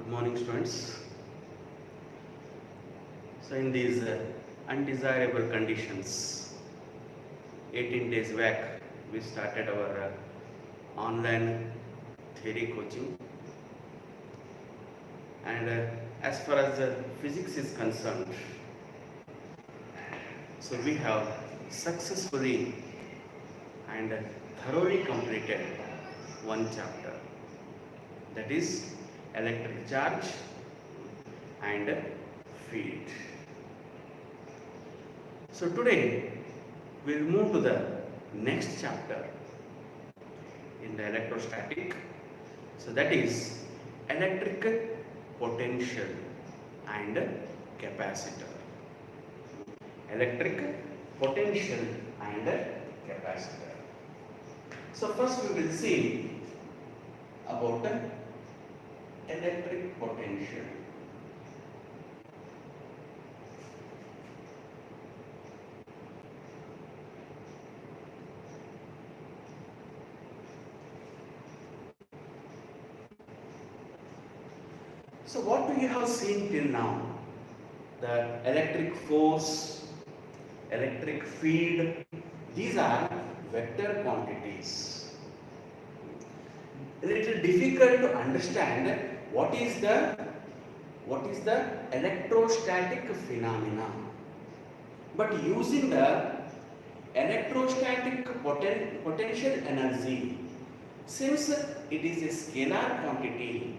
Good morning, students. So, in these undesirable conditions, 18 days back, we started our online theory coaching. And as far as physics is concerned, so we have successfully and thoroughly completed one chapter, that is electric charge and field. So today we'll move to the next chapter in the electrostatic. So that is electric potential and capacitor. Electric potential and capacitor. So first we will see about the electric potential. So what we have seen till now, the electric force, electric field, these are vector quantities. A little difficult to understand what is the electrostatic phenomena. But using the electrostatic potential energy, since it is a scalar quantity,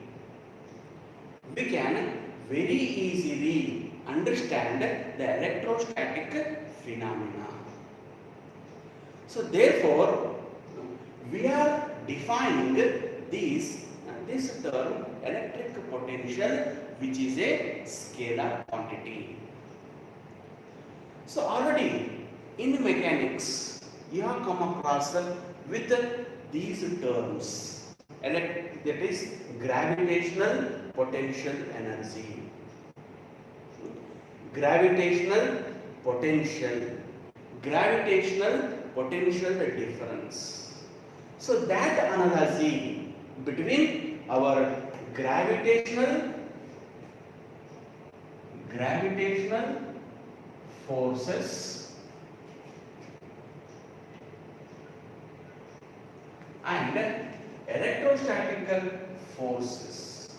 we can very easily understand the electrostatic phenomena. So therefore, we are defining this term electric potential, which is a scalar quantity. So already in mechanics, you have come across with these terms, that is gravitational potential energy, gravitational potential difference. So that analogy between our gravitational forces and electrostatical forces.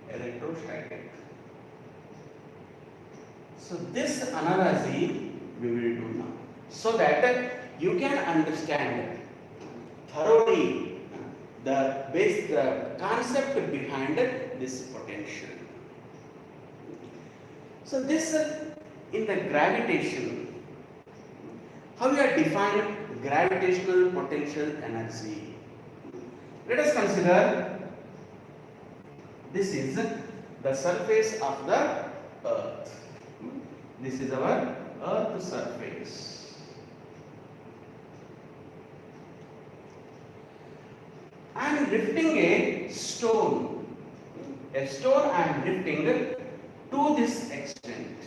Electrostatic. So this analogy we will do now, so that you can understand thoroughly the concept behind this potential. So this in the gravitation, how you are define gravitational potential energy? Let us consider this is the surface of the earth. This is our earth surface. I am lifting a stone. A stone I am lifting to this extent.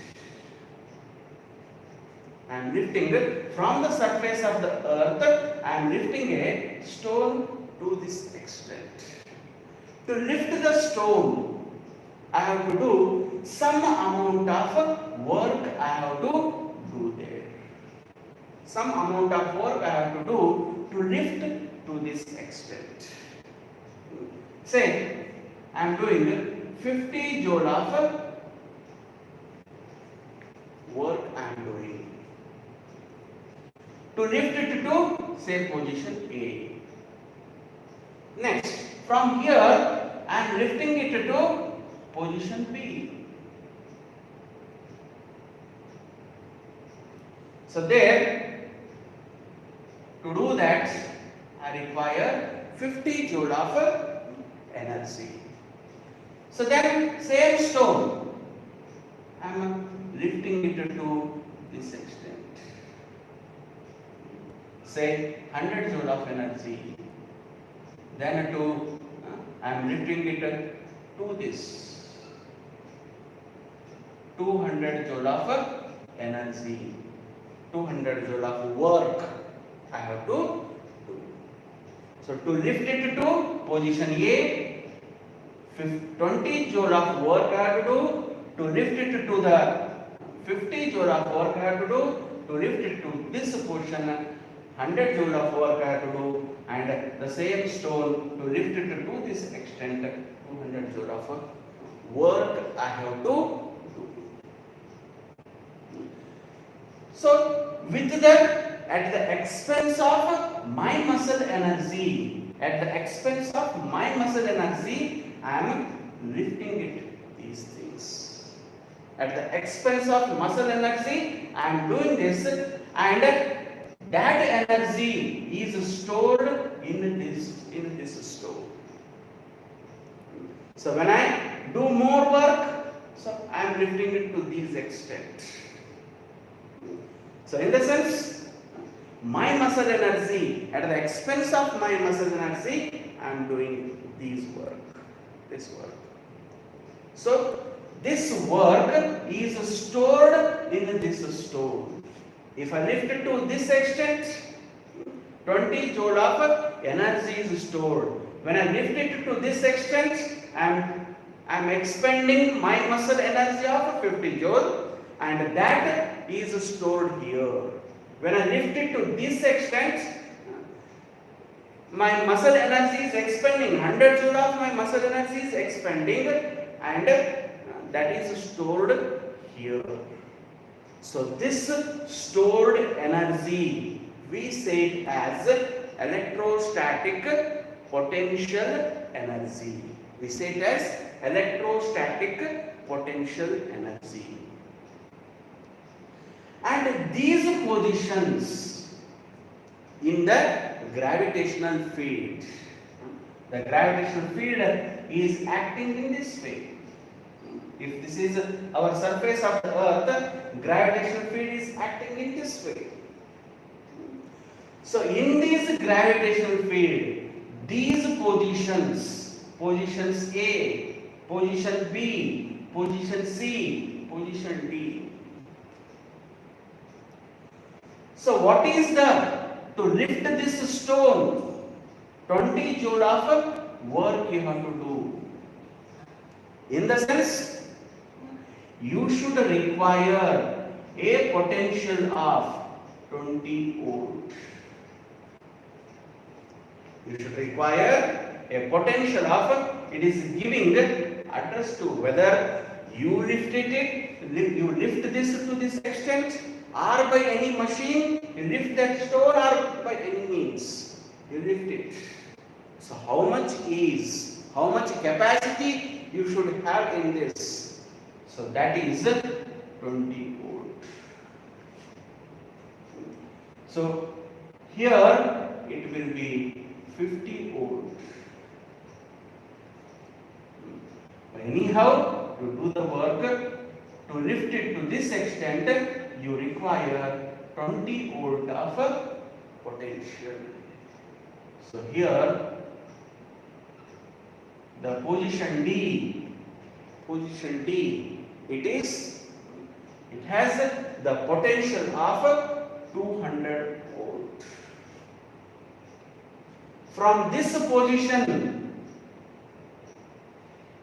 I am lifting from the surface of the earth. I am lifting a stone to this extent. To lift the stone, I have to do some amount of work. I have to do there. Some amount of work I have to do to lift to this extent. Say, I am doing 50 joule of work I am doing to lift it to, say, position A. Next, from here I am lifting it to position B. So there, to do that, I require 50 joule of energy. So then, same stone, I am lifting it to this extent. Say 100 joule of energy. Then I am lifting it to this 200 joule of energy, 200 joule of work I have to do. So to lift it to position A, 20 joule of work I have to do. To lift it to the 50 joule of work I have to do. To lift it to this position, 100 joule of work I have to do. And the same stone, to lift it to this extent, 200 joule of work I have to do. So with that, at the expense of my muscle energy, at the expense of my muscle energy, I am lifting it, these things. At the expense of muscle energy, I am doing this, and that energy is stored in this store. So when I do more work, so I am lifting it to this extent. So in the sense, my muscle energy, at the expense of my muscle energy, I am doing this work. So this work is stored in this store. If I lift it to this extent, 20 joule of energy is stored. When I lift it to this extent, I am expending my muscle energy of 50 joule, and that is stored here. When I lift it to this extent, my muscle energy is expending, 100 joule of my muscle energy is expending, and that is stored here. So this stored energy we say it as electrostatic potential energy. We say it as electrostatic potential energy. And these positions in the gravitational field, the gravitational field is acting in this way. If this is our surface of the earth, gravitational field is acting in this way. So in this gravitational field, these positions, positions A, position B, position C, position D. So what is to lift this stone, 20 joule of work you have to do. In the sense, you should require a potential of 20 volt. You should require a potential of, it is giving address to whether you lift this to this extent, or by any machine you lift that stone, or by any means you lift it. So how much capacity you should have in this? So that is 20 volt. So here it will be 50 volt. Anyhow, to do the work, to lift it to this extent, you require 20 volt of potential. So here the position D, it has the potential of 200 volt. From this position,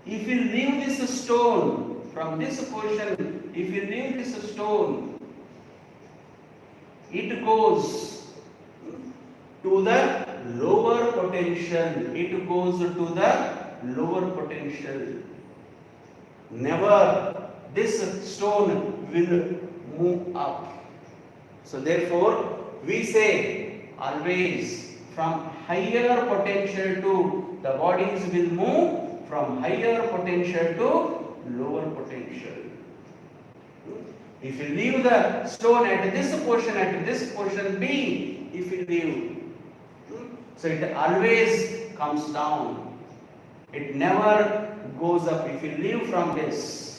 if you leave this stone, from this position, if you leave this stone, it goes to the lower potential. It goes to the lower potential. Never this stone will move up. So therefore, we say always from higher potential to, the bodies will move from higher potential to lower potential. If you leave the stone at this position B, if you leave, so it always comes down. It never goes up. If you leave from this,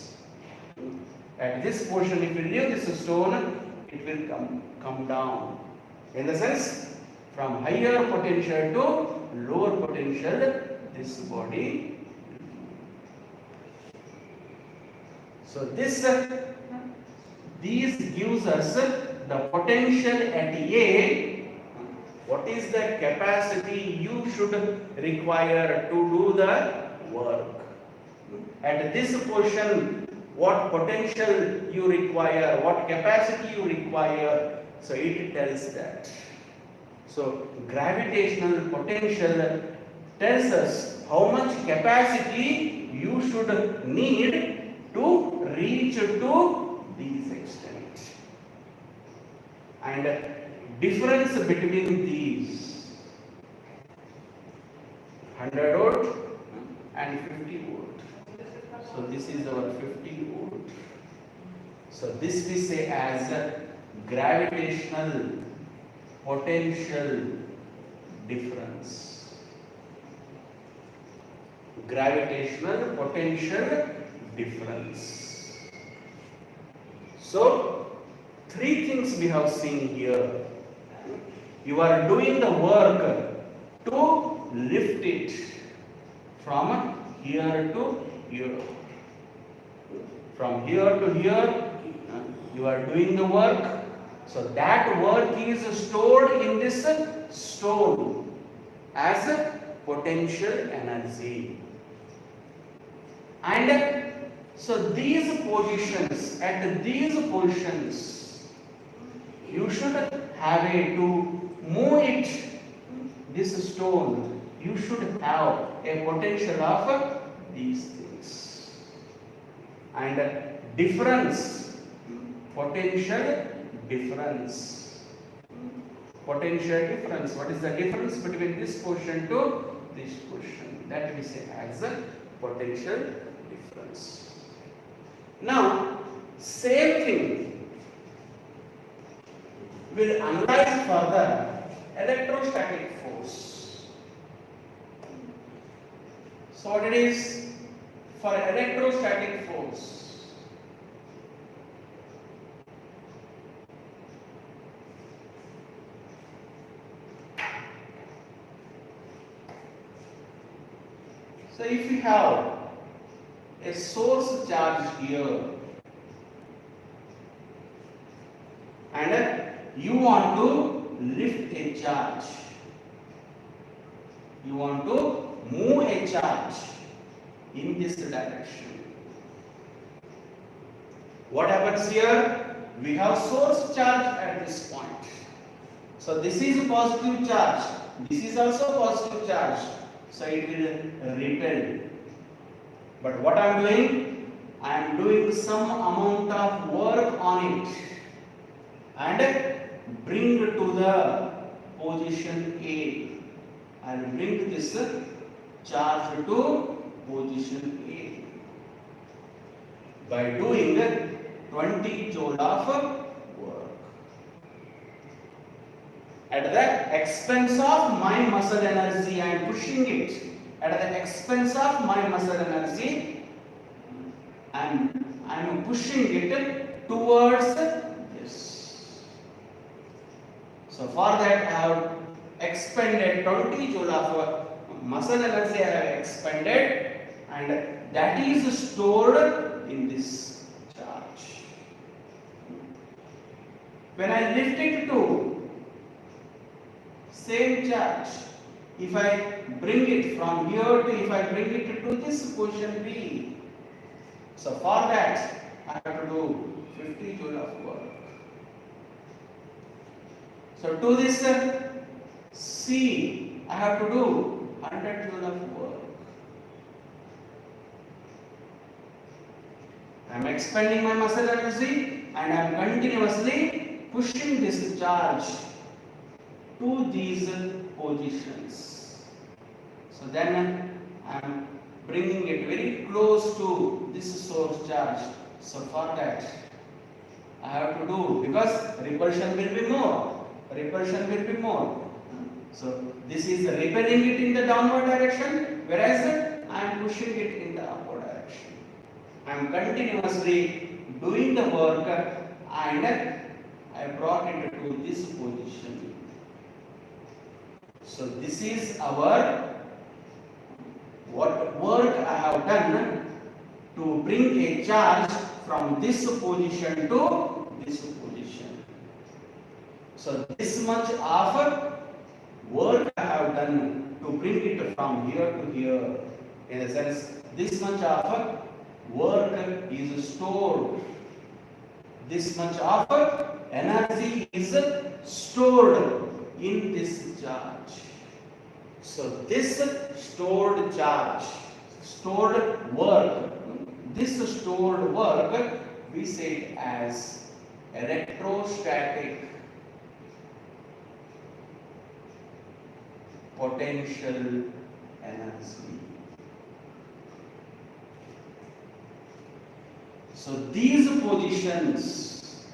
at this position, if you leave this stone, it will come down. In the sense, from higher potential to lower potential, this body. So this gives us the potential at A. what is the capacity you should require to do the work. At this position, what potential you require, what capacity you require, so it tells that. So gravitational potential tells us how much capacity you should need to reach to these extent. And difference between these 100 volt and 50 volt. So this is our 50 volt. So this we say as gravitational potential difference. Gravitational potential difference. So three things we have seen here. You are doing the work to lift it from here to here. From here to here, you are doing the work. So that work is stored in this stone as a potential energy. And so these positions, at these positions, you should have to move it, this stone, you should have a potential of these things. And difference, potential difference. Potential difference. What is the difference between this position to this position? That we say as a potential difference. Now, same thing will analyze further electrostatic force. So what it is for electrostatic force? So if you have a source charge here and you want to lift a charge, you want to move a charge in this direction. What happens here? We have source charge at this point. So this is a positive charge, this is also positive charge. So it will repel. But what I am doing? I am doing some amount of work on it and bring to the position A. I will bring this charge to position A by doing 20 joule of work. At the expense of my muscle energy, I am pushing it. At the expense of my muscle energy, I am pushing it towards this. So for that, I have expended 20 joule of muscle energy. I have expended, and that is stored in this charge. When I lift it to same charge, if I bring it from here to, if I bring it to this position B, so for that I have to do 50 joule of work. So to this C, I have to do 100 joule of work. I am expending my muscle energy and I am continuously pushing this charge to these positions. So then I am bringing it very close to this source charge. So for that I have to do, because repulsion will be more. Repulsion will be more. So this is repelling it in the downward direction, whereas I am pushing it in the upward direction. I am continuously doing the work and I brought it to this position. So this is our what work I have done to bring a charge from this position to this position. So this much of work I have done to bring it from here to here. In a sense, this much of work is stored. This much of energy is stored in this charge. So this stored charge, stored work, this stored work we say it as electrostatic potential energy. So these positions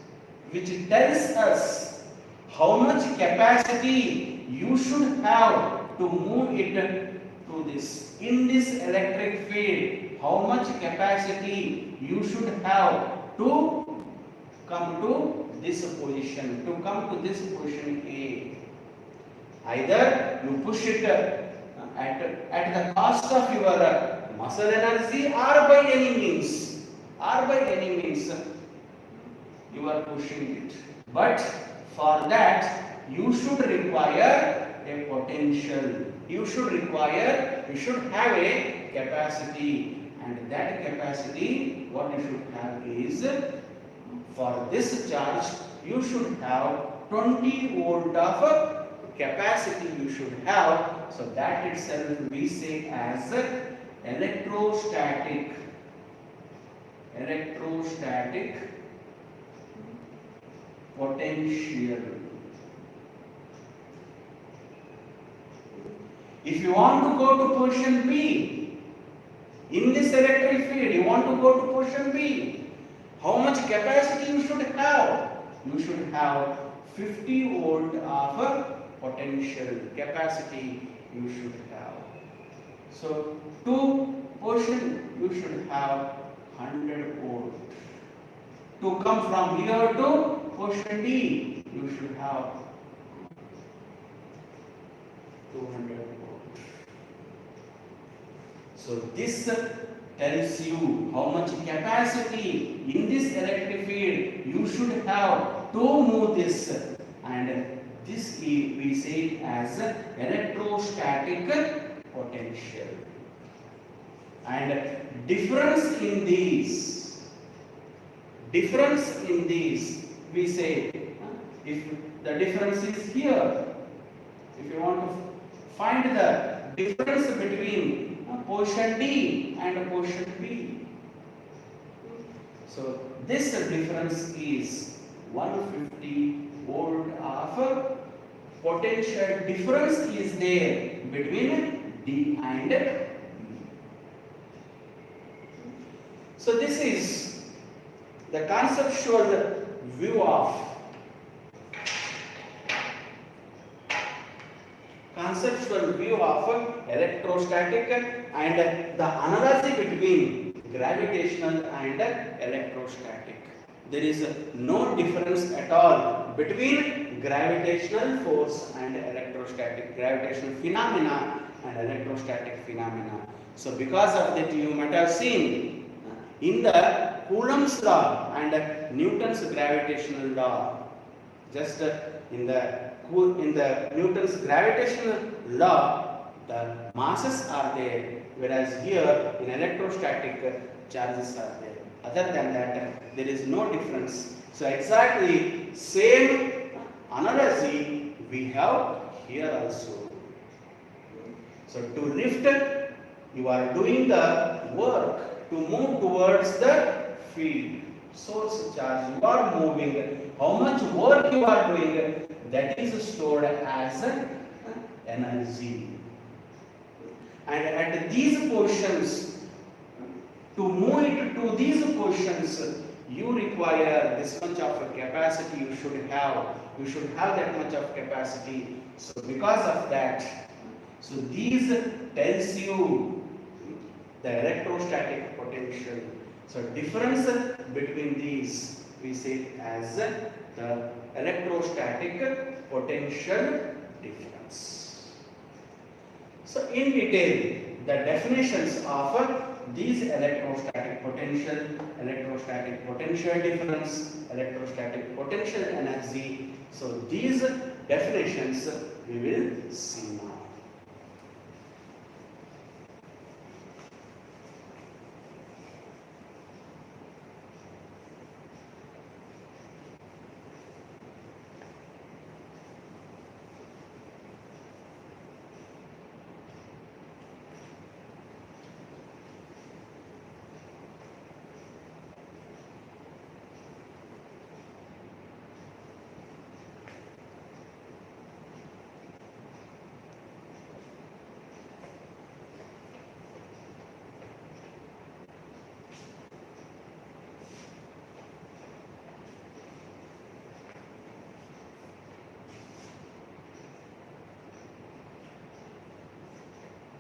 which tells us how much capacity you should have to move it to this. In this electric field, how much capacity you should have to come to this position, A. Either you push it at the cost of your muscle energy or by any means, you are pushing it. But for that you should require a potential. You should have a capacity, and that capacity what you should have is, for this charge you should have 20 volt of capacity you should have. So that itself we say as electrostatic potential. If you want to go to position B, in this electric field, you want to go to position B, how much capacity you should have? You should have 50 volt of potential capacity you should have. So to position you should have 100 volt. To come from here to position D, you should have 200 volt. So this tells you how much capacity in this electric field you should have to move this, and this we say it as electrostatic potential. And difference in these we say, if the difference is here, if you want to find the difference between position D and position B, so this difference is 150 volt of potential difference is there between D and B. So this is the conceptual view of electrostatic and the analogy between gravitational and electrostatic. There is no difference at all between gravitational force and electrostatic, gravitational phenomena and electrostatic phenomena. So because of that, you might have seen in the Coulomb's law and Newton's gravitational law, just in the Newton's gravitational law, the masses are there, whereas here in electrostatic charges are there. Other than that, there is no difference. So exactly same analogy we have here also. So to lift, you are doing the work to move towards the field, source charge. You are moving. How much work you are doing, that is stored as energy. And at these positions, to move it to these positions, you require this much of capacity you should have. You should have that much of capacity. So because of that, so these tells you the electrostatic potential. So difference between these we say as the electrostatic potential difference. So in detail, the definitions of these electrostatic potential difference, electrostatic potential energy. So these definitions we will see now.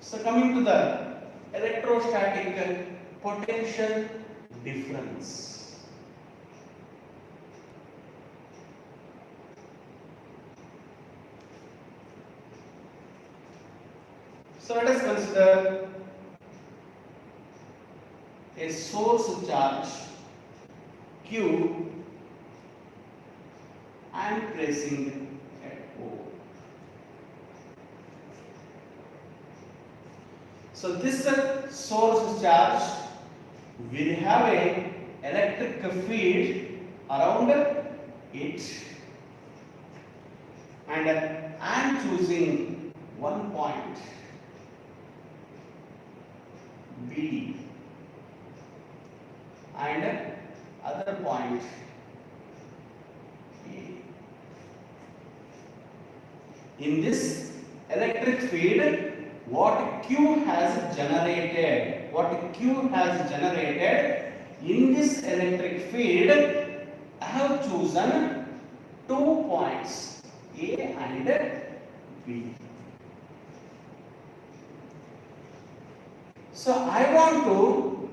So coming to the electrostatic potential difference. So let us consider a source charge Q. I am placing at O. So this source charge will have a electric field around it, and I am choosing one point B and other point A. In this electric field, what Q has generated in this electric field, I have chosen 2 points A and B. So I want to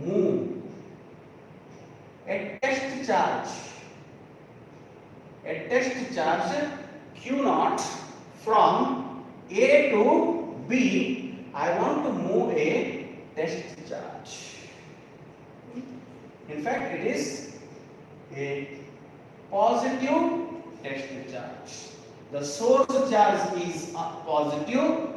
move a test charge Q naught from A to B. I want to move a test charge. In fact, it is a positive test charge. The source charge is positive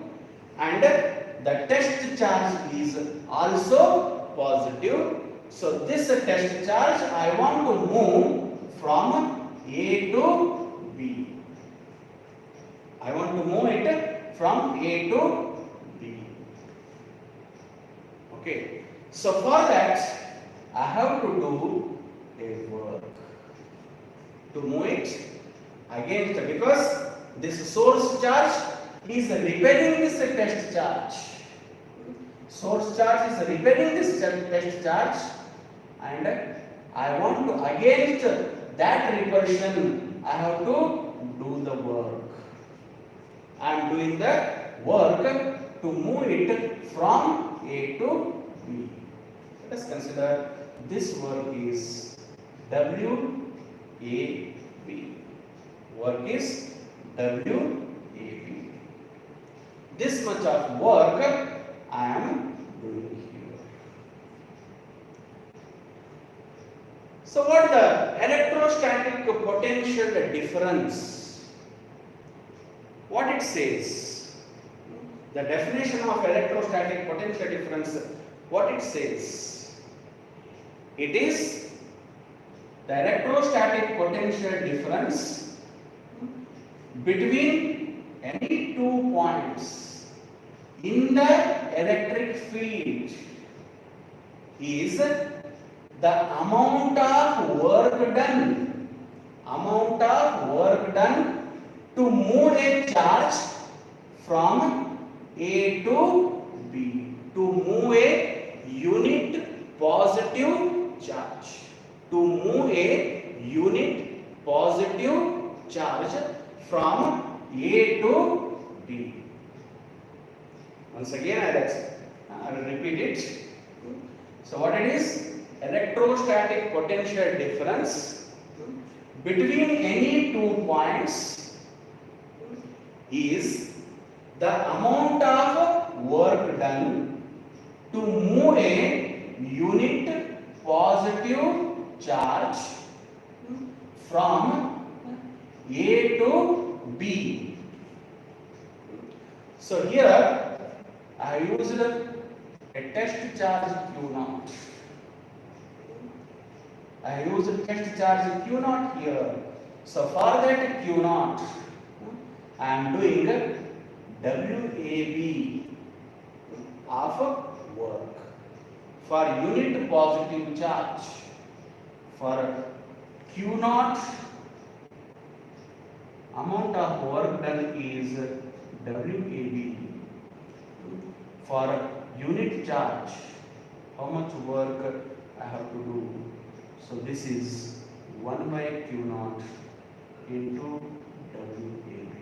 and the test charge is also positive. So this test charge I want to move from A to B. I want to move it from A to B. Okay. So for that, I have to do a work to move it against, because this source charge is repelling this test charge. Source charge is repelling this test charge, and I want to, against that repulsion, I have to do the work. I am doing the work to move it from A to B. Let us consider this work is WAB. Work is WAB. This much of work I am doing here. So what is the electrostatic potential difference? What it says? The definition of electrostatic potential difference, what it says? It is the electrostatic potential difference between any 2 points in the electric field is the amount of work done to move a charge from A to B, to move a unit positive charge, from A to B. Once again I will repeat it. So what it is? Electrostatic potential difference between any 2 points is the amount of work done to move a unit positive charge from A to B. So here I used a test charge Q naught. I used test charge Q naught here. So for that Q naught, I am doing WAB of work for unit positive charge. For Q naught, amount of work done is WAB. For unit charge, how much work I have to do? So this is 1 by Q naught into WAB.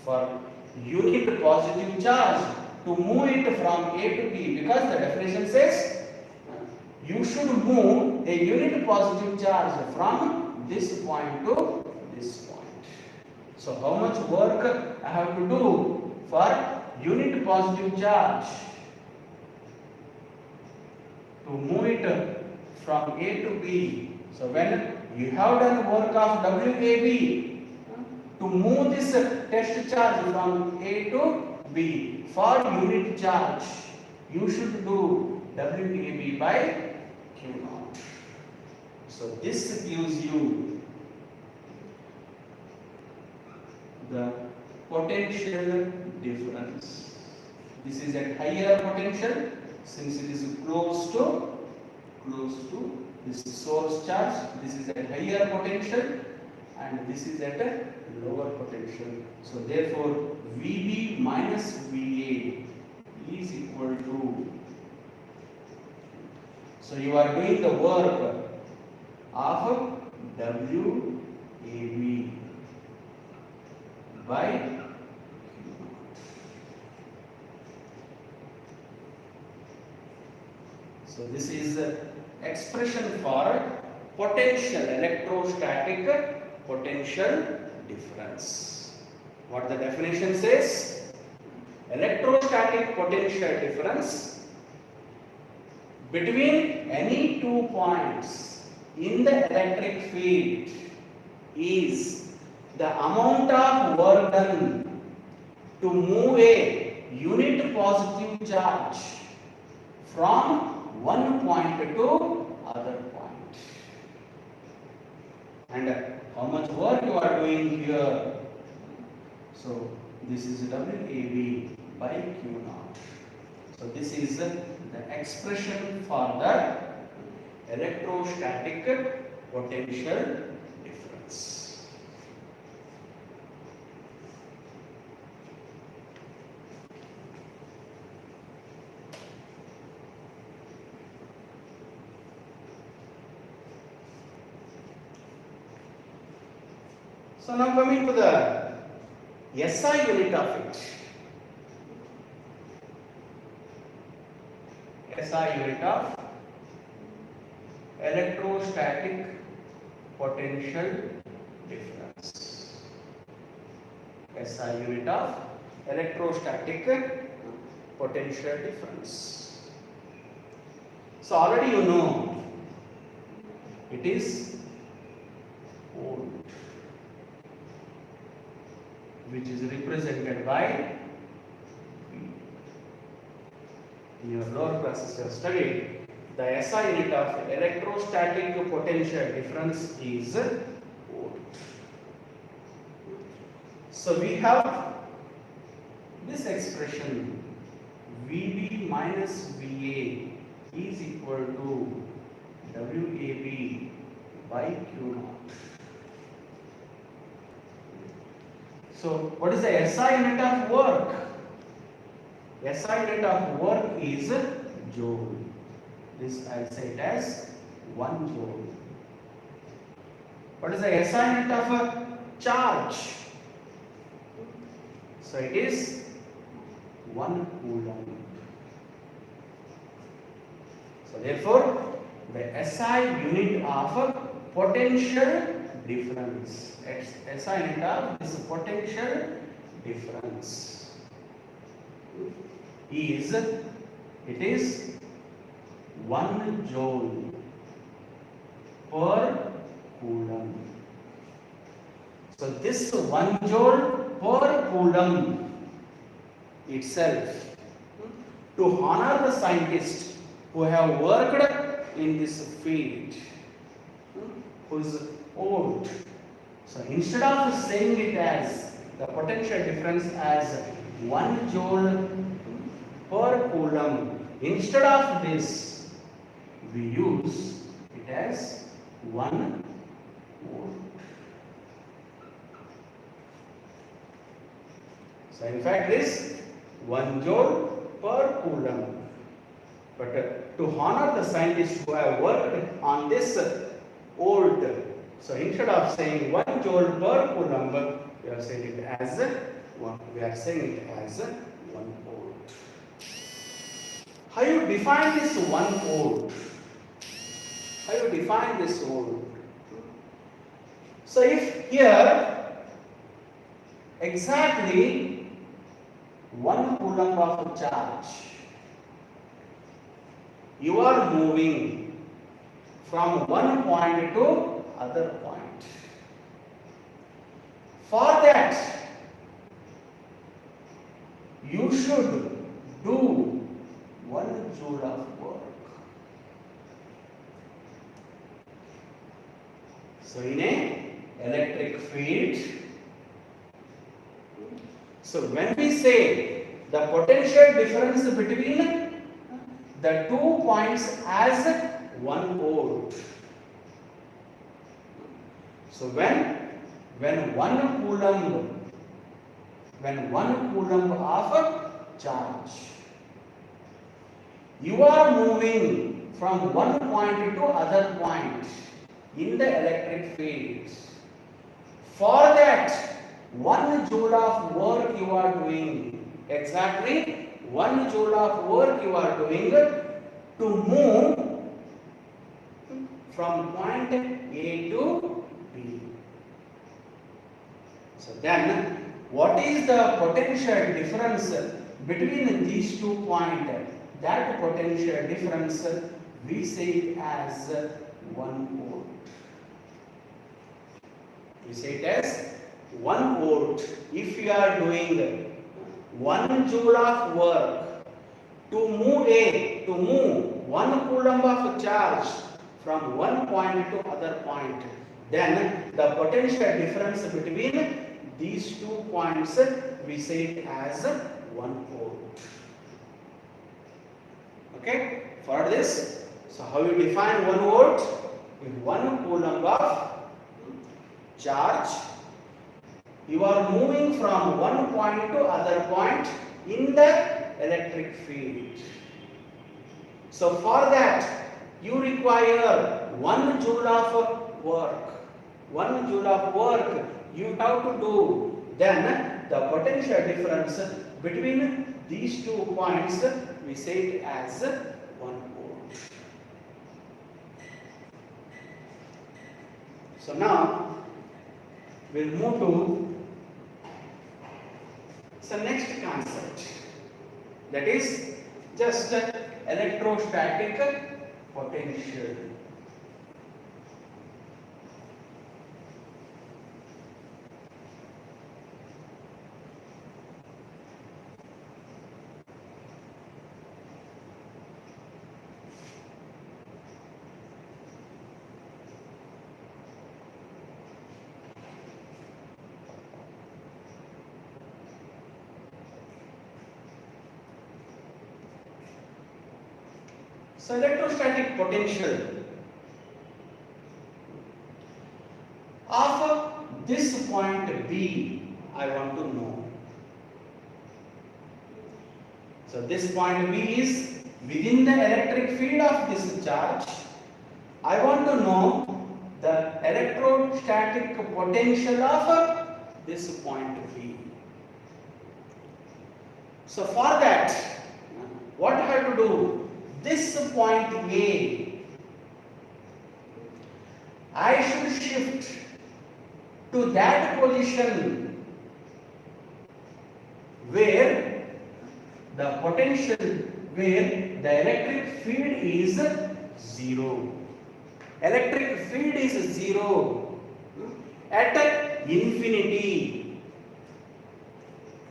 For unit positive charge, to move it from A to B, because the definition says you should move a unit positive charge from this point to this point. So how much work I have to do for unit positive charge to move it from A to B? So when you have done work of WAB, to move this test charge from A to B for unit charge, you should do WAB by Q naught. So this gives you the potential difference. This is at higher potential since it is close to this source charge. This is at higher potential and this is at a lower potential. So therefore VB minus VA is equal to, so you are doing the work of WAB by Q naught. So this is the expression for potential, electrostatic potential difference. What the definition says? Electrostatic potential difference between any 2 points in the electric field is the amount of work done to move a unit positive charge from one point to other point. And how much work you are doing here? So this is WAB by Q naught. So this is the expression for the electrostatic potential difference. So now coming to the SI unit of it. SI unit of electrostatic potential difference. SI unit of electrostatic potential difference. So already you know it is volt, which is represented by in your lower classes you have studied. The SI unit of electrostatic potential difference is volt. So we have this expression VB minus VA is equal to WAB by Q naught. So what is the SI unit of work? SI unit of work is joule. This I'll say it as 1 joule. What is the SI unit of charge? So it is 1 coulomb. So therefore the SI unit of potential difference, SI unit of this potential difference is, it is 1 joule per coulomb. So this 1 joule per coulomb itself, to honor the scientists who have worked in this field, who is old. So instead of saying it as the potential difference as 1 joule per coulomb, instead of this we use it as 1 volt. So in fact this 1 joule per coulomb, but to honor the scientists who have worked on this old, so instead of saying 1 joule per coulomb, we are saying it as 1 volt. How you define this 1 volt? How you define this volt? So if here exactly 1 coulomb of charge, you are moving from one point to other point. For that, you should do 1 joule of work. So in a electric field, so when we say the potential difference between the 2 points as 1 volt, so when 1 coulomb of charge, you are moving from one point to other point in the electric field. For that, 1 joule of work you are doing, exactly 1 joule of work you are doing to move from point A to B. So then, what is the potential difference between these 2 points? That potential difference we say it as 1 volt. We say it as 1 volt. If you are doing 1 joule of work to move 1 coulomb of charge from one point to other point, then the potential difference between these 2 points we say it as 1 volt. Okay, for this, so how you define 1 volt? With 1 coulomb of charge, you are moving from one point to other point in the electric field. So for that, you require 1 joule of work. 1 joule of work you have to do. Then the potential difference between these 2 points we say it as 1 volt. So now we'll move to the next concept, that is just electrostatic potential. So electrostatic potential of this point B I want to know. So this point B is within the electric field of this charge. I want to know the electrostatic potential of this point B. So for that, what I have to do? This point A, I should shift to that position where the potential, where the electric field is 0. Electric field is 0 at infinity.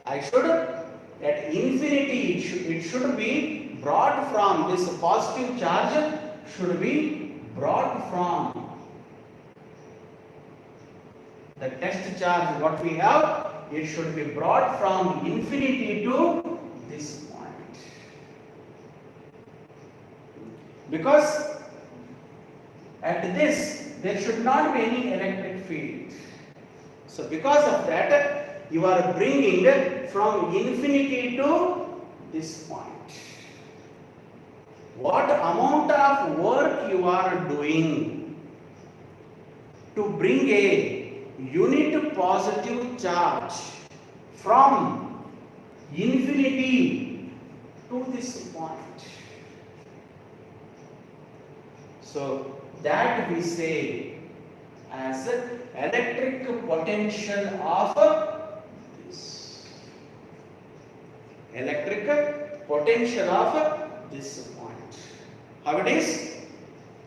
I should at infinity it should be brought from this positive charge should be brought from the test charge what we have, it should be brought from infinity to this point. Because at this there should not be any electric field. So because of that you are bringing from infinity to this point. What amount of work you are doing to bring a unit positive charge from infinity to this point. So that we say as electric potential of this. Electric potential of this point. How it is?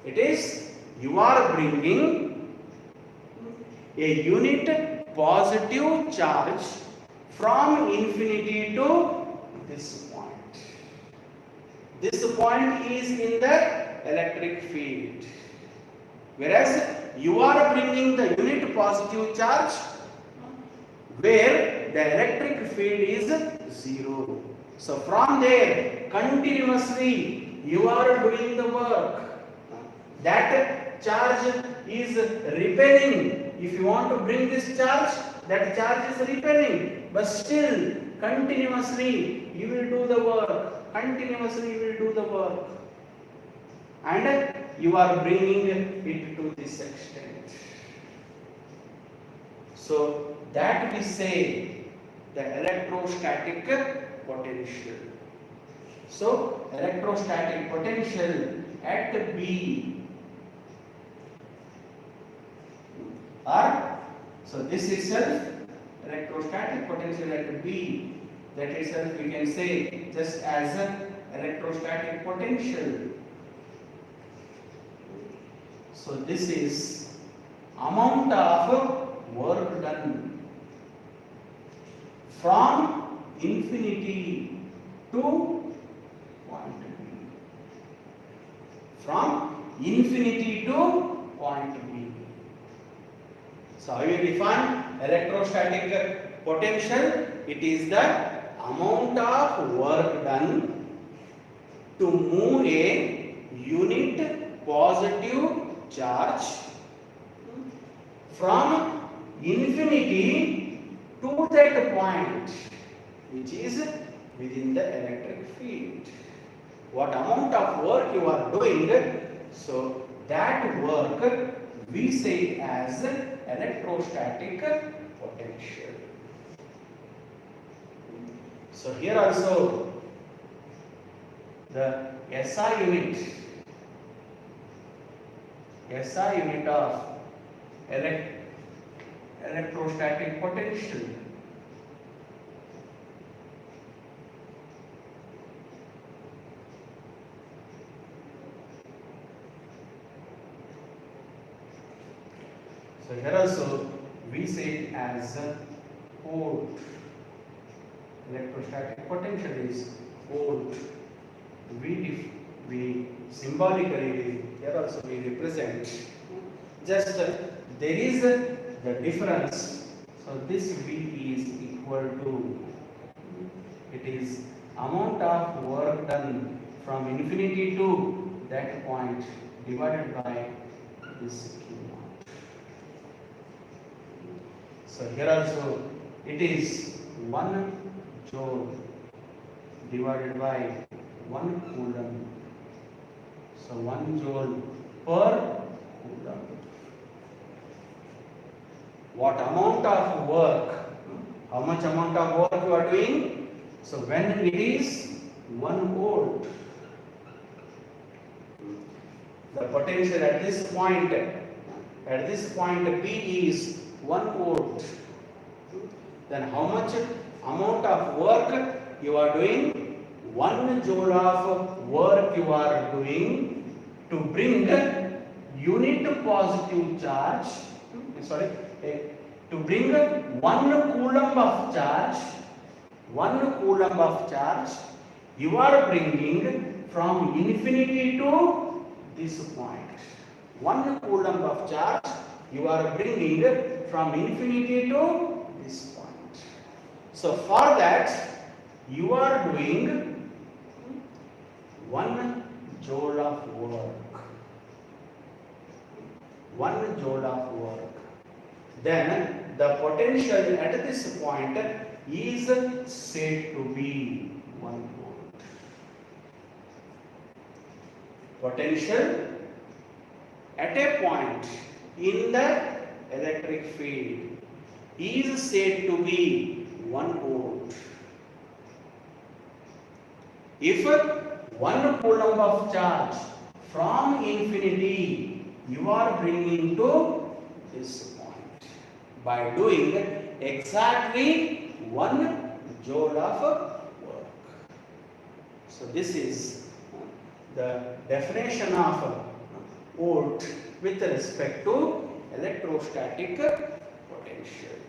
It is you are bringing a unit positive charge from infinity to this point. This point is in the electric field. Whereas you are bringing the unit positive charge where the electric field is 0. So from there continuously you are doing the work. That charge is repelling. If you want to bring this charge, that charge is repelling. But still continuously you will do the work. Continuously you will do the work. And you are bringing it to this extent. So that we say the electrostatic potential. So electrostatic potential at B or so this itself electrostatic potential at B, that itself we can say just as an electrostatic potential. So this is amount of work done from infinity to point B. From infinity to point B. So how you define electrostatic potential? It is the amount of work done to move a unit positive charge from infinity to that point which is within the electric field. What amount of work you are doing, so that work we say as electrostatic potential. So here also the SI unit of electrostatic potential. So here also we say it as volt. Electrostatic potential is volt. We symbolically here also we represent. Just there is the difference. So this V is equal to, it is amount of work done from infinity to that point divided by this Q naught. So here also it is 1 joule divided by 1 coulomb. So 1 joule per coulomb. What amount of work, how much amount of work you are doing? So when it is 1 volt, the potential at this point P is 1 volt, then how much amount of work you are doing? 1 joule of work you are doing to bring unit positive charge, to bring 1 coulomb of charge, 1 coulomb of charge, you are bringing from infinity to this point. 1 coulomb of charge, you are bringing from infinity to this point. So for that, you are doing 1 joule of work. 1 joule of work. Then the potential at this point is said to be 1 volt. Potential at a point in the electric field is said to be 1 volt. If 1 coulomb of charge from infinity you are bringing to this point by doing exactly 1 joule of work. So this is the definition of volt with respect to electrostatic potential.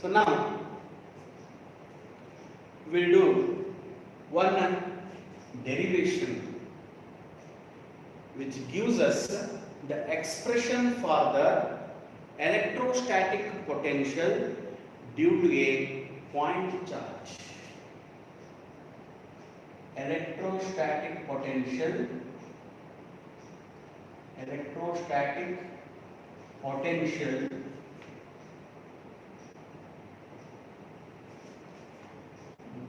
So now we'll do one derivation which gives us the expression for the electrostatic potential due to a point charge. Electrostatic potential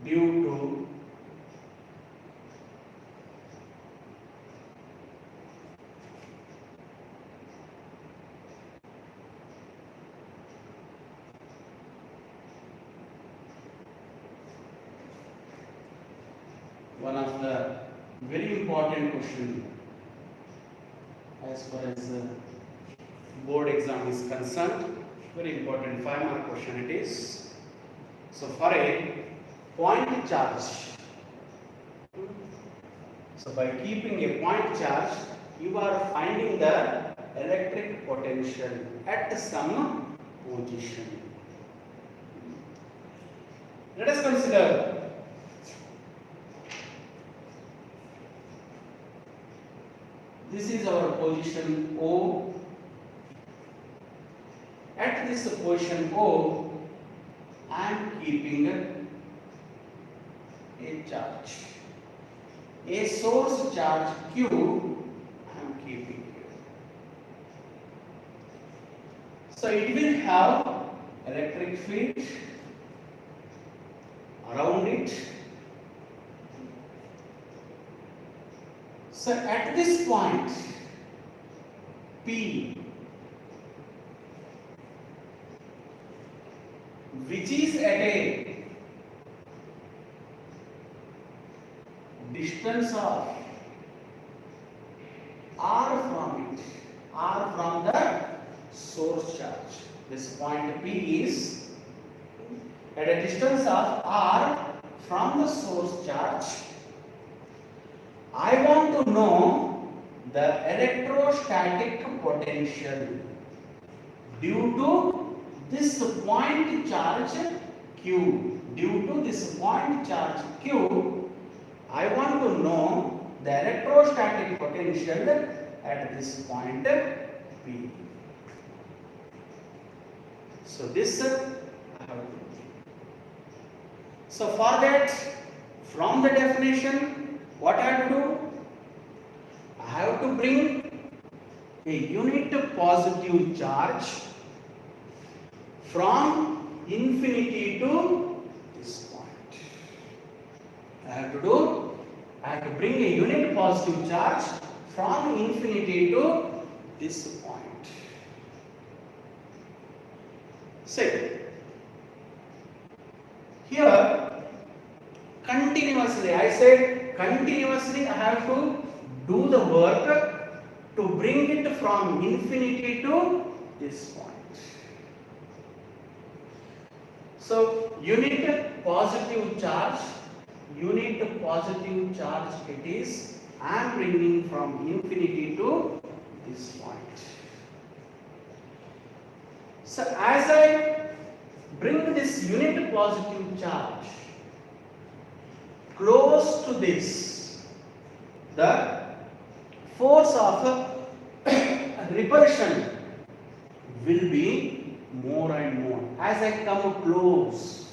due to one of the very important question as far as board exam is concerned. Very important 5-mark question it is. So for a point charge, so by keeping a point charge, you are finding the electric potential at some position. Let us consider this is our position O. At this position O, I am keeping a charge, a source charge Q I am keeping here. So it will have electric field around it. So at this point P, which is at a distance of r from it, r from the source charge. This point P is at a distance of r from the source charge. I want to know the electrostatic potential due to this point charge Q. Due to this point charge Q, I want to know the electrostatic potential at this point P. So this I have to do. So for that, from the definition, What I have to do? I have to bring a unit positive charge from infinity to this point. I have to bring a unit positive charge from infinity to this point. Say, here continuously, I said continuously I have to do the work to bring it from infinity to this point. So unit positive charge it is, I am bringing from infinity to this point. So as I bring this unit positive charge close to this, the force of repulsion will be more and more. As I come close,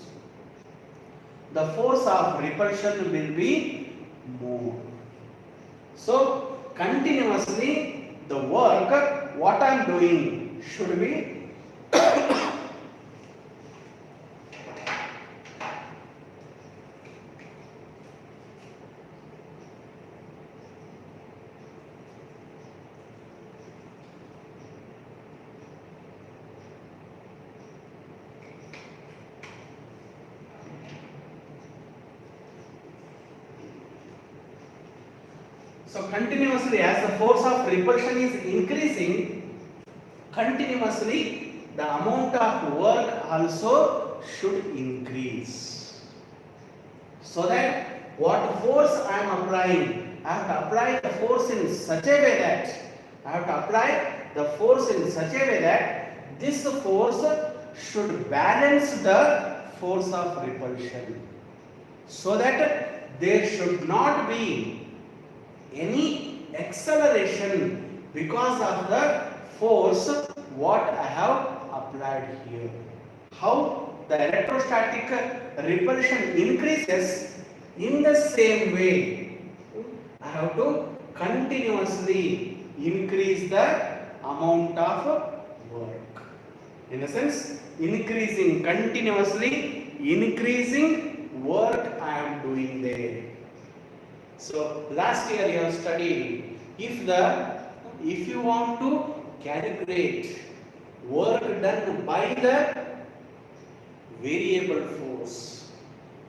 the force of repulsion will be more. So continuously the work what I am doing should be so continuously, as the force of repulsion is increasing, continuously the amount of work also should increase. So that what force I am applying, I have to apply the force in such a way that this force should balance the force of repulsion, so that there should not be any acceleration because of the force what I have applied here. How the electrostatic repulsion increases, in the same way I have to continuously increase the amount of work. In a sense, continuously increasing work I am doing there. So last year you have studied, if you want to calculate work done by the variable force,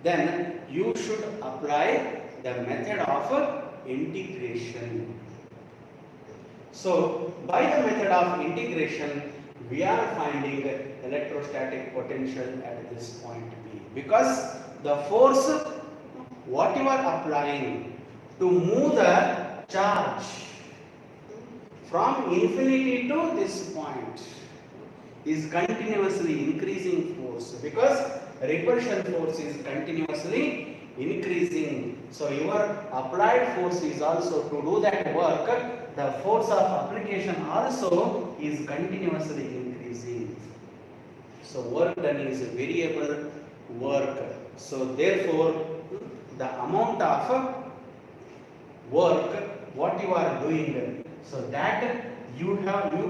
then you should apply the method of integration. So by the method of integration, we are finding electrostatic potential at this point P, because the force what you are applying to move the charge from infinity to this point is continuously increasing force, because repulsion force is continuously increasing. So your applied force is also, to do that work, the force of application also is continuously increasing. So work done is a variable work. So therefore the amount of work what you are doing, so that you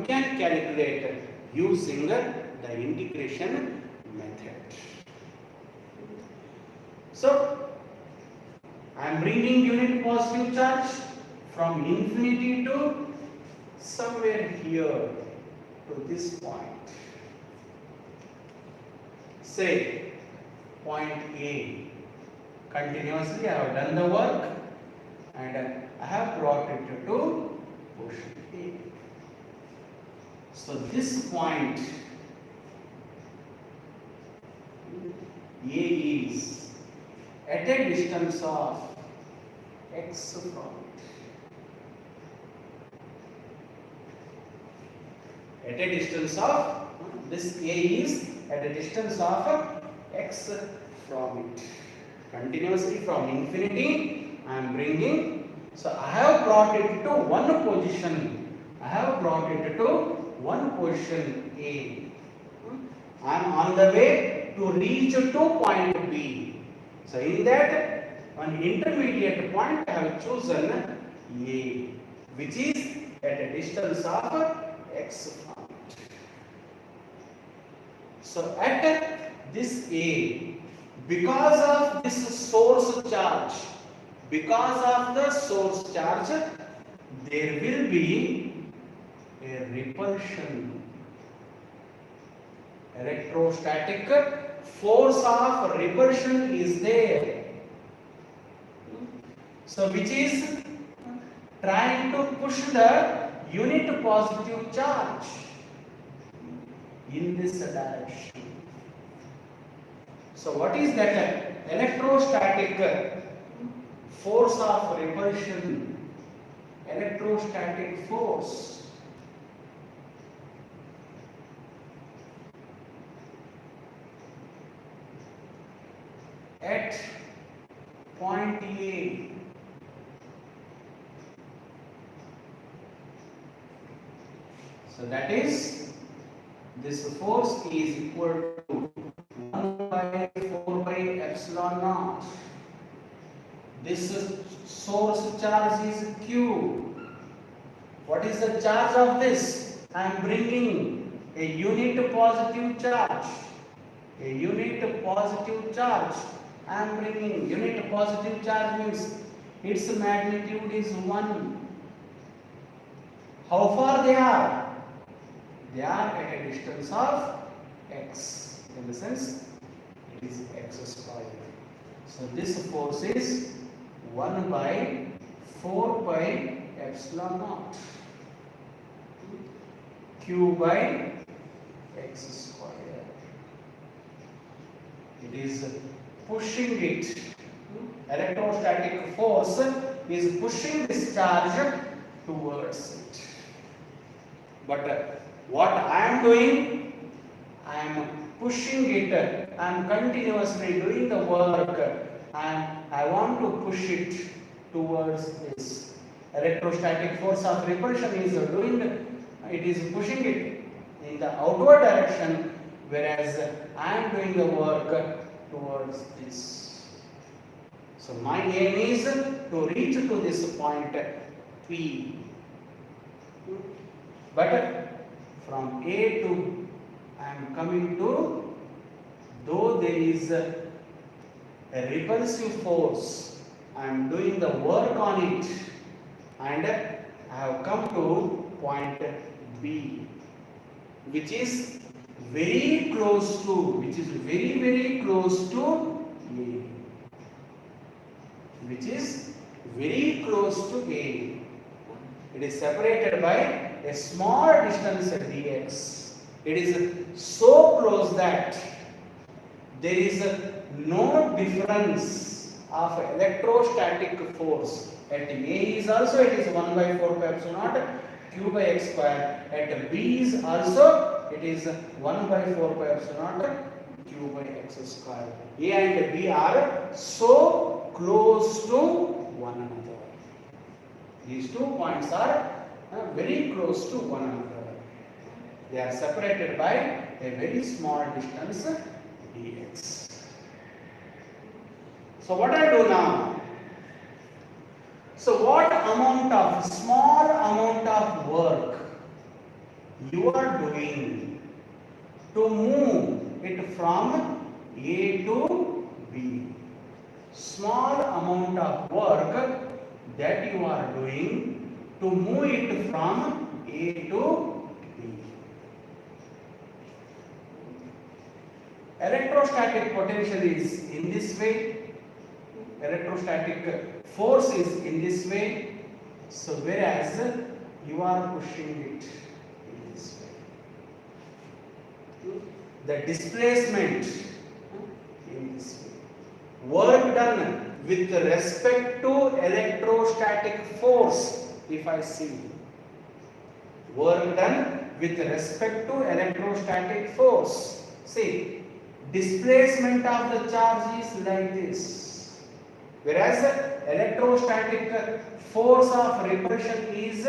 can calculate using the integration method. So I am bringing unit positive charge from infinity to somewhere here to this point. Say point A. Continuously I have done the work and I have brought it to position A. So this point A is at a distance of x from it. At a distance of, this A is at a distance of x from it. Continuously from infinity I am bringing. So I have brought it to one position. A. I am on the way to reach to point B. So in that one intermediate point I have chosen A, which is at a distance of x from it. So at this A, because of this source charge, there will be a repulsion. Electrostatic force of repulsion is there. So which is trying to push the unit positive charge in this direction. So what is that? Electrostatic force of repulsion. Electrostatic force. At point A. So that is, this force is equal to 1 by 4 by epsilon naught. This source charge is Q. What is the charge of this? I am bringing a unit positive charge. A unit positive charge. I am bringing unit positive charge means its magnitude is 1. How far they are? They are at a distance of x. In the sense, it is x square. So this force is 1 by 4 by epsilon naught. Q by x square. It is pushing it. Electrostatic force is pushing this charge towards it. But what I am doing, I am pushing it. I am continuously doing the work, and I want to push it towards this. Electrostatic force of repulsion is pushing it in the outward direction, whereas I am doing the work towards this. So my aim is to reach to this point P. But from A to I am coming to, though there is a repulsive force, I am doing the work on it, and I have come to point B, which is very close to, very close to A, which is very close to A. It is separated by a small distance dx. It is so close that there is no difference of electrostatic force. At A is also it is 1 by 4 pi epsilon naught q by x square. At B is also it is 1 by 4 pi epsilon naught q by x square. A and B are so close to one another. These 2 points are very close to one another. They are separated by a very small distance dx. So what I do now? So what small amount of work you are doing to move it from A to B? Small amount of work that you are doing to move it from A to B. Electrostatic potential is in this way. Electrostatic force is in this way. So whereas you are pushing it in this way. The displacement in this way. Work done with respect to electrostatic force, if I see. Work done with respect to electrostatic force. See, displacement of the charge is like this. Whereas electrostatic force of repulsion is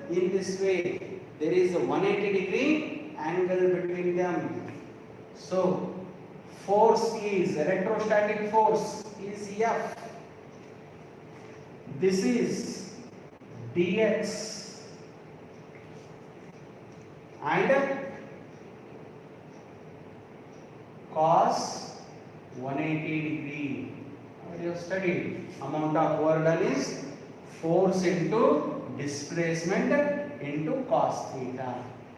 in this way. There is a 180-degree angle between them. So, force is, electrostatic force is F. this is dx and cos 180 degree. What you have studied? Amount of work done is force into displacement into cos theta.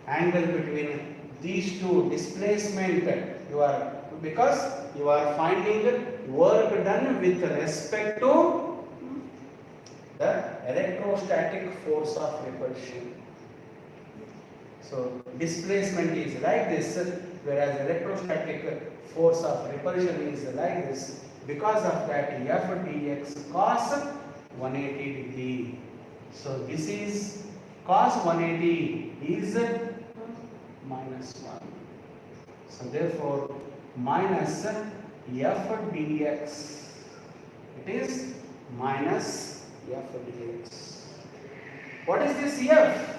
Angle between these two displacement you are, because you are finding work done with respect to the electrostatic force of repulsion. So displacement is like this, whereas electrostatic force of repulsion is like this. Because of that, f dx cos 180 degree. So this is cos 180 is minus 1. So therefore minus f dx, it is minus f dx. What is this f?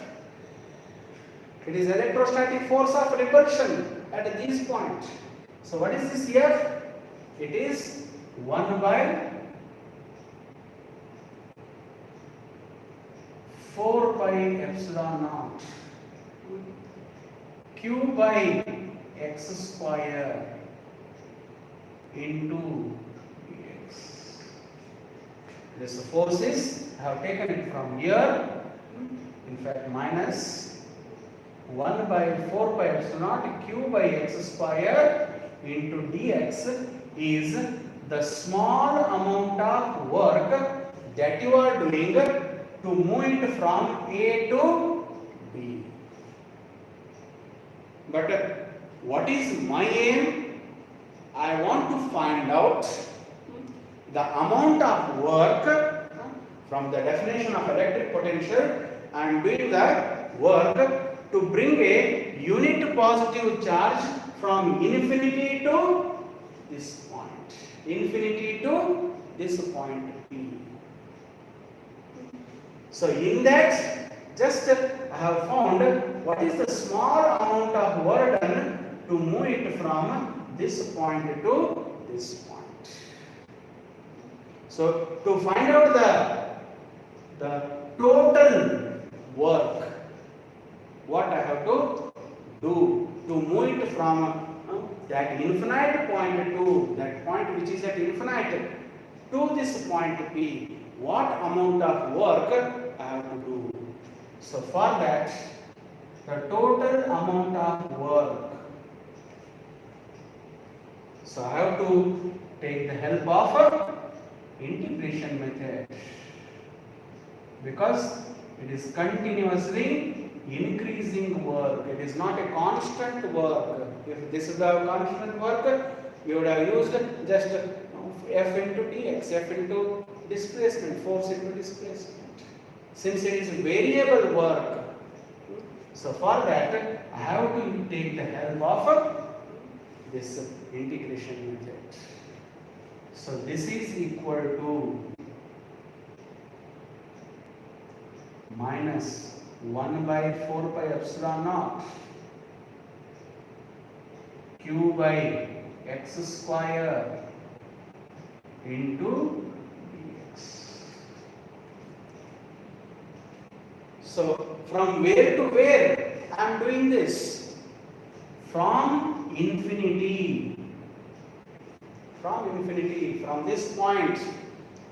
It is electrostatic force of repulsion at this point. So what is this f? It is 1 by 4 pi epsilon naught q by x square into dx. This force is, I have taken it from here, in fact minus 1 by 4 pi epsilon naught q by x square into dx is the small amount of work that you are doing to move it from A to B. But what is my aim? I want to find out the amount of work from the definition of electric potential. I am doing the work to bring a unit positive charge from infinity to this point. Infinity to this point P. So in that, just I have found what is the small amount of work done to move it from this point to this point. So to find out the total work, what I have to do to move it from that infinite point to that point which is at infinite to this point P, what amount of work I have to do. So for that, the total amount of work, so I have to take the help of integration method, because it is continuously increasing work. It is not a constant work. If this is the constant work, you would have used just f into dx, f into displacement, force into displacement. Since it is variable work, so for that I have to take the help of this integration method. So this is equal to minus 1 by 4 pi epsilon naught q by x square into dx. So from where to where I am doing this? From infinity. From infinity, from this point,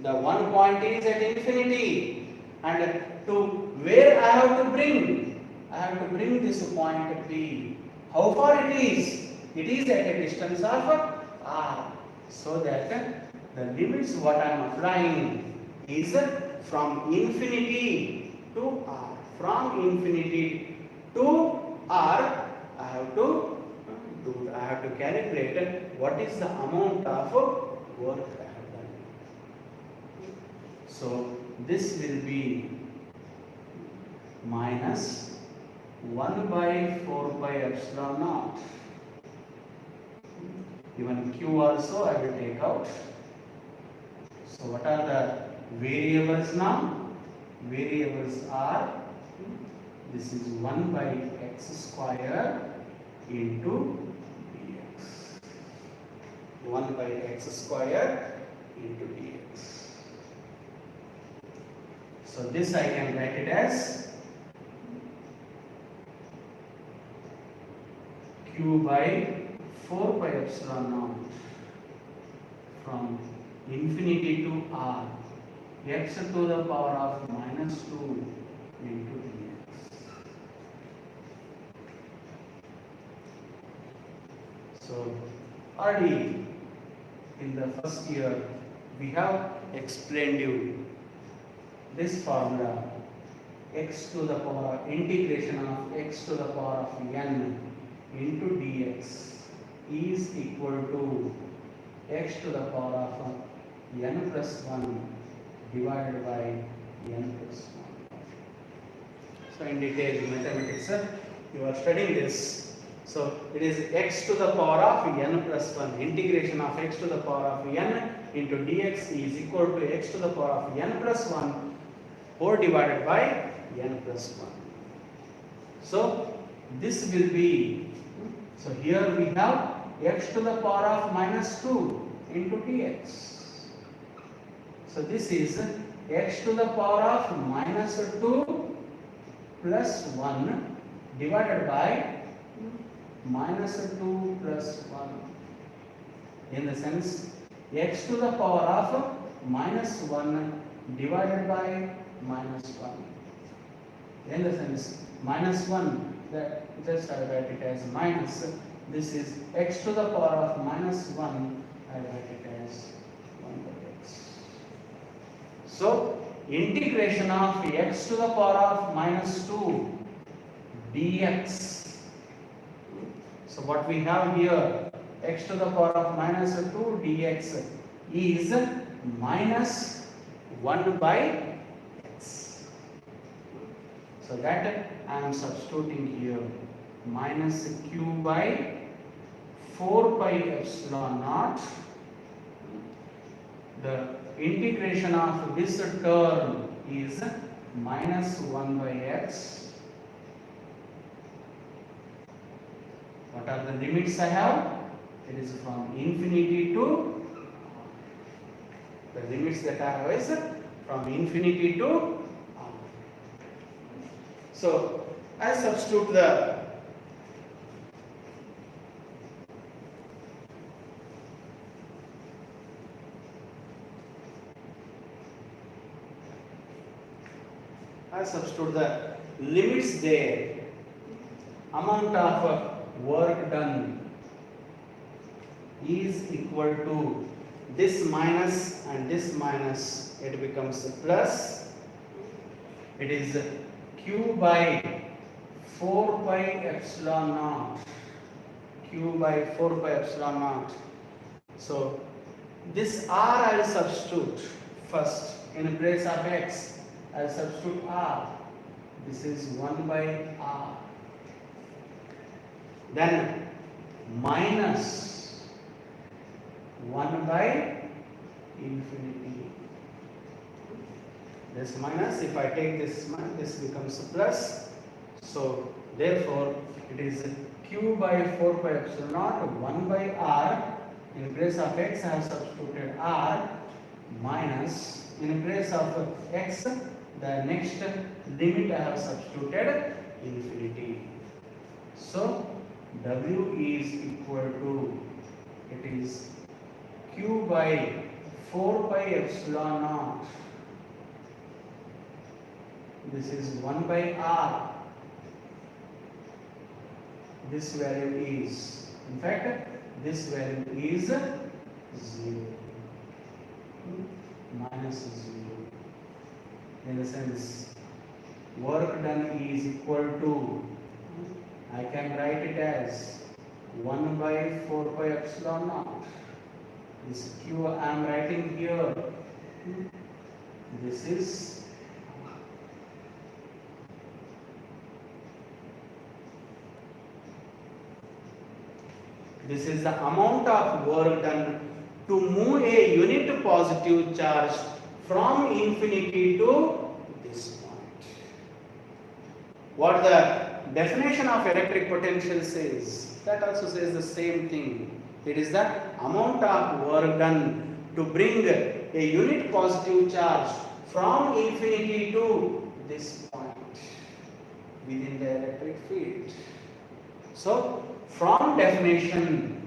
the one point is at infinity, and to where I have to bring? I have to bring this point P. How far it is? It is at a distance of r. So that the limits what I am applying is from infinity to r. From infinity to r, I have to calculate what is the amount of work I have done. So this will be minus 1 by 4 pi epsilon naught. Even q also I will take out. So what are the variables now? Variables are, this is 1 by x square into dx. 1 by x square into dx. So this I can write it as Q by 4 pi epsilon naught from infinity to r x to the power of minus 2 into dx. So already in the first year we have explained you this formula, x to the power integration of x to the power of n into dx is equal to x to the power of n plus 1 divided by n plus 1. So in detail mathematics, you are studying this. So it is x to the power of n plus 1. Integration of x to the power of n into dx is equal to x to the power of n plus 1 or divided by n plus 1. So this will be, so here we have x to the power of minus 2 into dx. So this is x to the power of minus 2 plus 1 divided by minus 2 plus 1. In the sense, x to the power of minus 1 divided by minus 1. In the sense, minus 1, that just I write it as minus. This is x to the power of minus 1, I write it as 1 by x. So, integration of x to the power of minus 2 dx. So, what we have here, x to the power of minus 2 dx is minus 1 by x. So, that I am substituting here minus q by 4 pi epsilon naught. The integration of this term is minus 1 by x. What are the limits I have? It is from infinity to, the limits that I have is from infinity to. So I substitute the limits there. Amount of work done is equal to this minus and this minus, it becomes plus. It is q by 4 pi epsilon naught, q by 4 pi epsilon naught. So this r I will substitute first in place of x. I will substitute r. This is 1 by r. Then minus 1 by infinity. This minus, if I take this minus, this becomes plus. So therefore it is q by 4 pi epsilon naught 1 by r. In place of x I have substituted r minus, in place of x the next limit I have substituted infinity. So w is equal to, it is q by 4 pi epsilon naught. This is 1 by r. This value is, in fact, this value is 0. Minus 0. In the sense, work done is equal to, I can write it as 1 by 4 pi epsilon naught. This q I am writing here. This is the amount of work done to move a unit positive charge from infinity to this point. What the definition of electric potential says, that also says the same thing. It is the amount of work done to bring a unit positive charge from infinity to this point within the electric field. So from definition,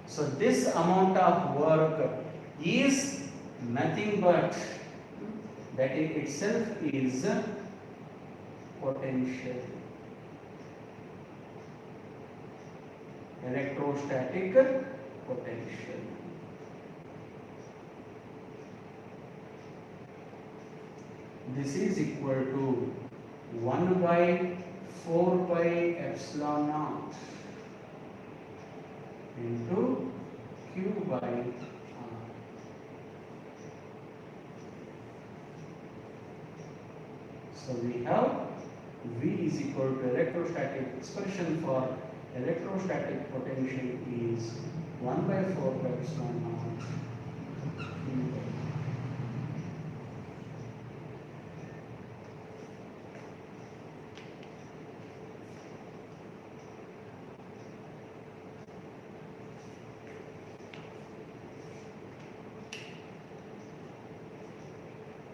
so this amount of work is nothing but that in itself is potential, electrostatic potential. This is equal to 1 by 4 pi epsilon naught into Q by R. So we have V is equal to electrostatic expression for electrostatic potential is 1 by 4 pi epsilon naught Q by R.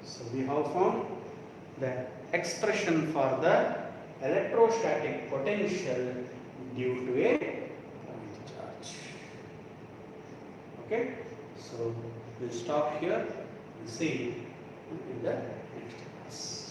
So we have found the expression for the electrostatic potential due to a point charge. Okay, so we'll stop here and see in the next class.